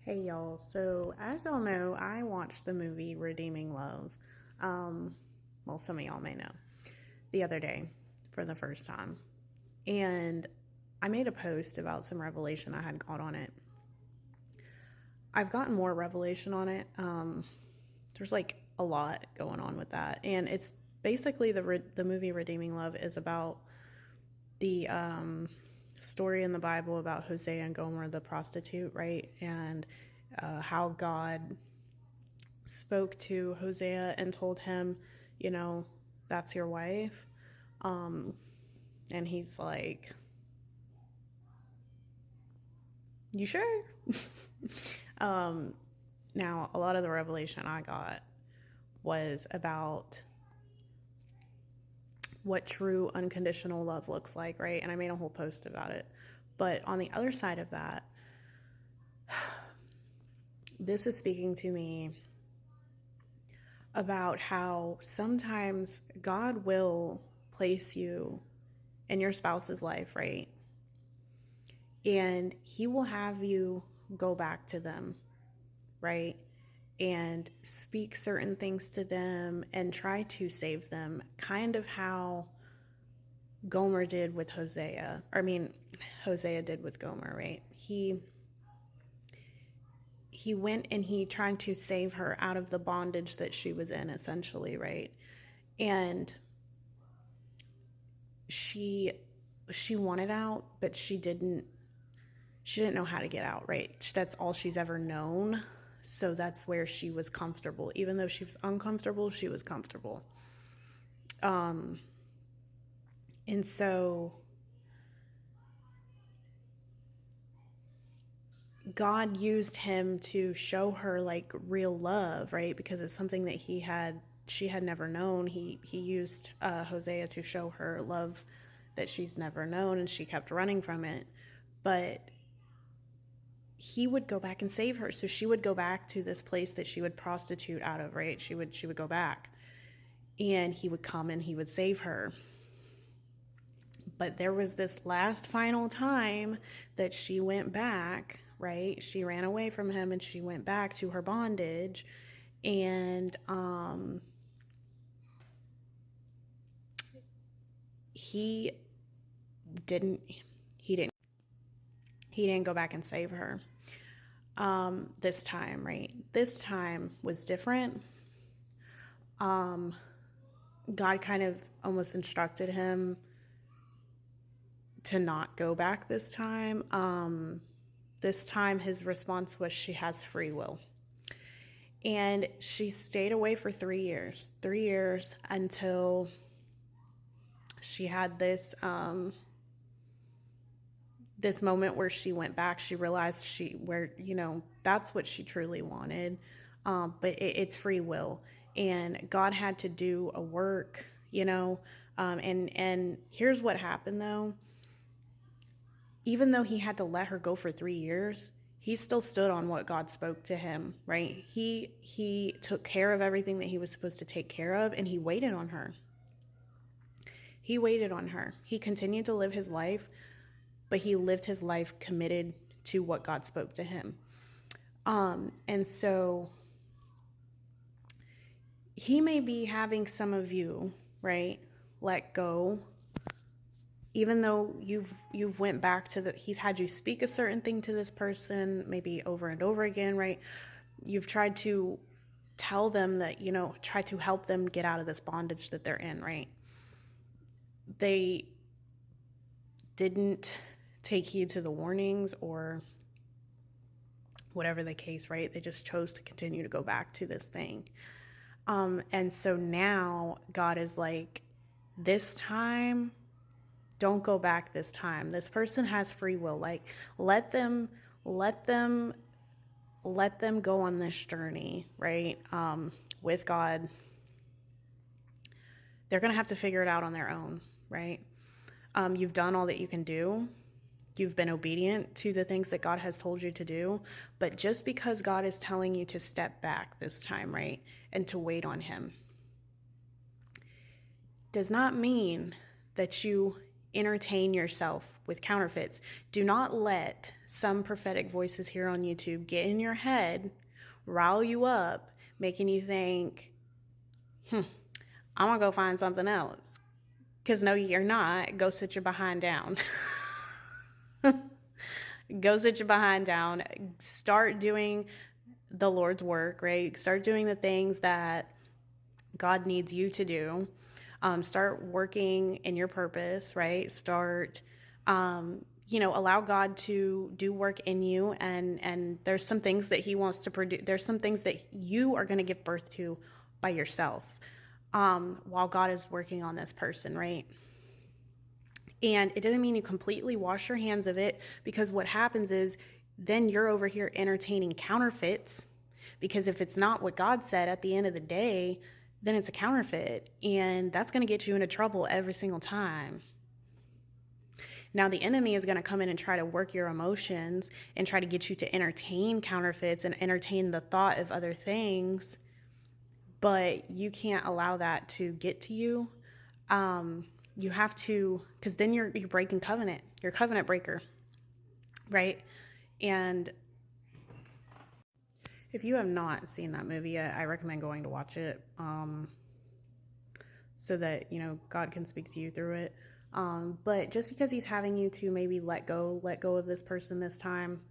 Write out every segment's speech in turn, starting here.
Hey y'all, so as y'all know, I watched the movie Redeeming Love. Some of y'all may know, the other day for the first time. And I made a post about some revelation I had got on it. I've gotten more revelation on it. There's like a lot going on with that. And it's basically the movie Redeeming Love is about the story in the Bible about Hosea and Gomer, the prostitute, right? And how God spoke to Hosea and told him, you know, that's your wife. And he's like, you sure? Now, a lot of the revelation I got was about what true unconditional love looks like, right? And I made a whole post about it. But on the other side of that, this is speaking to me about how sometimes God will place you in your spouse's life, right? And he will have you go back to them, right? And speak certain things to them and try to save them, kind of how Gomer did with Hosea. Hosea did with Gomer, right? He went and he tried to save her out of the bondage that she was in, essentially, right? And she wanted out, but she didn't know how to get out, right? That's all she's ever known. So that's where she was comfortable. Even though she was uncomfortable, she was comfortable. And so God used him to show her like real love, right? Because it's something that she had never known. He used Hosea to show her love that she's never known, and she kept running from it. But he would go back and save her. So she would go back to this place that she would prostitute out of, right? She would go back, and he would come and he would save her. But there was this last final time that she went back, right? She ran away from him and she went back to her bondage. And he didn't go back and save her this time, right? This time was different. God kind of almost instructed him to not go back this time. This time his response was she has free will. And she stayed away for 3 years. 3 years until she had this this moment where she went back. She realized that's what she truly wanted. But it's free will. And God had to do a work, and here's what happened though. Even though he had to let her go for 3 years, he still stood on what God spoke to him, right? He took care of everything that he was supposed to take care of, and he waited on her. He waited on her. He continued to live his life, but he lived his life committed to what God spoke to him. And so he may be having some of you, right, let go. Even though you've went back to he's had you speak a certain thing to this person, maybe over and over again, right? You've tried to tell them that, try to help them get out of this bondage that they're in, right? They didn't take heed to the warnings or whatever the case, right? They just chose to continue to go back to this thing. And so now God is like, this time, don't go back this time. This person has free will. Like, let them go on this journey, right? With God. They're going to have to figure it out on their own, right? You've done all that you can do. You've been obedient to the things that God has told you to do. But just because God is telling you to step back this time, right, and to wait on him, does not mean that you entertain yourself with counterfeits. Do not let some prophetic voices here on YouTube get in your head, rile you up, making you think, I'm gonna go find something else. Because no, you're not. Go sit your behind down. Go sit your behind down. Start doing the Lord's work, right? Start doing the things that God needs you to do. Start working in your purpose, right? Start, allow God to do work in you. And there's some things that he wants to produce. There's some things that you are going to give birth to by yourself, while God is working on this person, right? And it doesn't mean you completely wash your hands of it, because what happens is then you're over here entertaining counterfeits, because if it's not what God said at the end of the day, then it's a counterfeit, and that's going to get you into trouble every single time. Now, the enemy is going to come in and try to work your emotions and try to get you to entertain counterfeits and entertain the thought of other things, but you can't allow that to get to you. You have to, because then you're breaking covenant. You're a covenant breaker, right? And if you have not seen that movie yet, I recommend going to watch it, so that, God can speak to you through it. But just because he's having you to maybe let go of this person this time,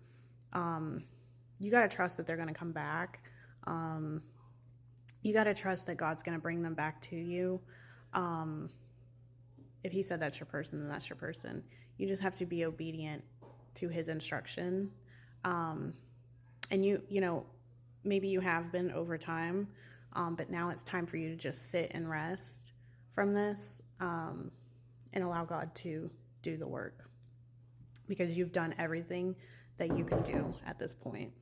you got to trust that they're going to come back. You got to trust that God's going to bring them back to you. If he said that's your person, then that's your person. You just have to be obedient to his instruction. And maybe you have been over time, but now it's time for you to just sit and rest from this, and allow God to do the work, because you've done everything that you can do at this point.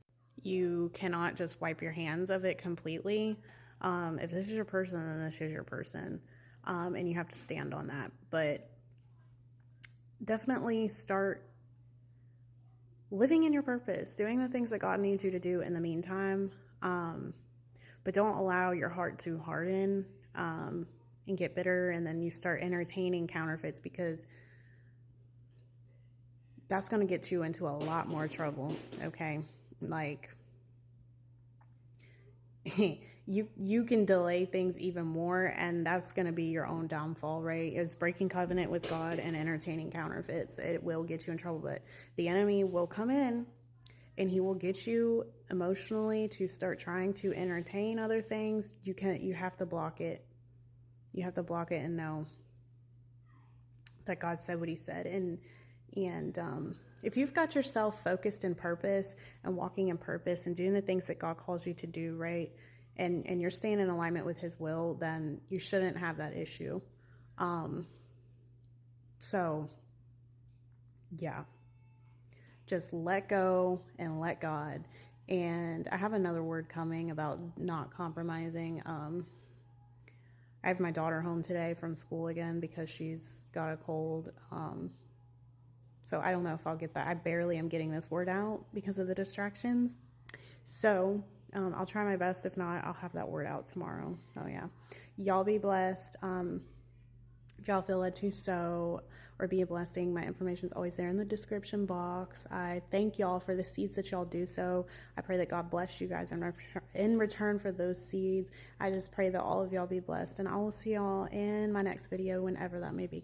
You cannot just wipe your hands of it completely. If this is your person, then this is your person. And you have to stand on that. But definitely start living in your purpose, doing the things that God needs you to do in the meantime. But don't allow your heart to harden, and get bitter, and then you start entertaining counterfeits, because that's going to get you into a lot more trouble, okay? Like, you can delay things even more, and that's going to be your own downfall, right? It's breaking covenant with God and entertaining counterfeits. It will get you in trouble, but the enemy will come in and he will get you emotionally to start trying to entertain other things. You have to block it. You have to block it and know that God said what he said. And if you've got yourself focused in purpose and walking in purpose and doing the things that God calls you to do, right? And you're staying in alignment with his will, then you shouldn't have that issue. So yeah, just let go and let God. And I have another word coming about not compromising. I have my daughter home today from school again because she's got a cold. So I don't know if I'll get that. I barely am getting this word out because of the distractions. So I'll try my best. If not, I'll have that word out tomorrow. So yeah, y'all be blessed. If y'all feel led to sow or be a blessing, my information is always there in the description box. I thank y'all for the seeds that y'all do sow. I pray that God bless you guys in return for those seeds. I just pray that all of y'all be blessed, and I will see y'all in my next video, whenever that may be.